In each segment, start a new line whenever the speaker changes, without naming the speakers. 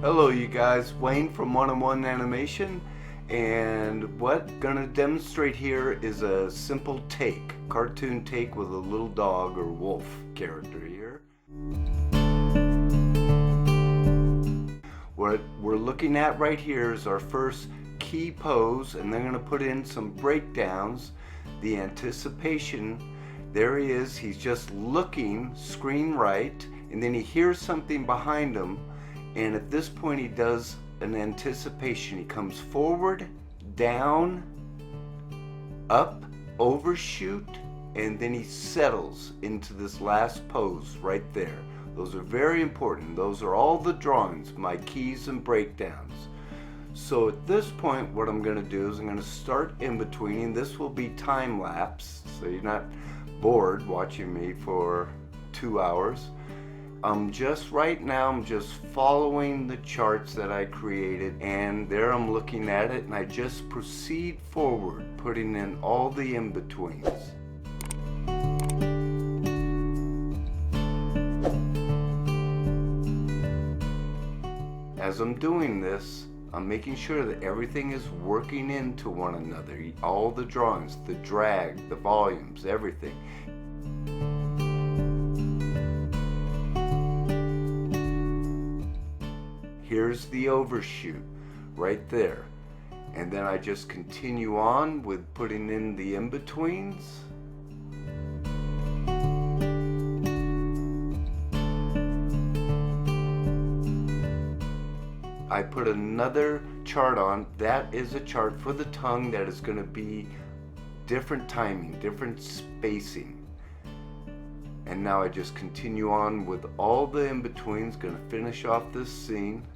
Hello you guys, Wayne from One-on-One Animation, and what I'm gonna demonstrate here is a simple take, cartoon take with a little dog or wolf character here. What we're looking at right here is our first key pose, and then I'm gonna put in some breakdowns. The anticipation, there he is, he's just looking screen right, and then he hears something behind him. And at this point he does an anticipation. He comes forward, down, up, overshoot, and then he settles into this last pose right there. Those are very important. Those are all the drawings, my keys and breakdowns. So at this point what I'm going to do is I'm going to start in between. This will be time lapse, so you're not bored watching me for 2 hours. I'm just following the charts that I created, and there I'm looking at it, and I just proceed forward, putting in all the in-betweens. As I'm doing this, I'm making sure that everything is working into one another. All the drawings, the drag, the volumes, everything. Here's the overshoot right there, and then I just continue on with putting in the in-betweens. I put another chart on. That is a chart for the tongue that is going to be different timing, different spacing. And now I just continue on with all the in-betweens. Going to finish off this scene.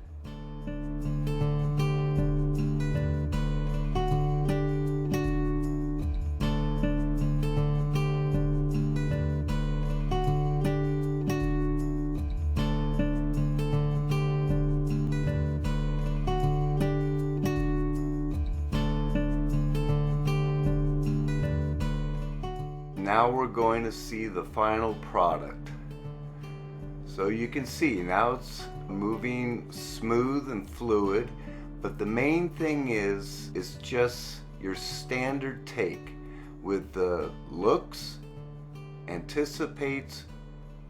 Now we're going to see the final product. So you can see now it's moving smooth and fluid, but the main thing is just your standard take with the looks, anticipates,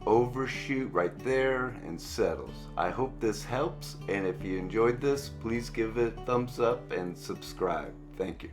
overshoot right there, and settles. I hope this helps, and if you enjoyed this, please give it a thumbs up and subscribe. Thank you.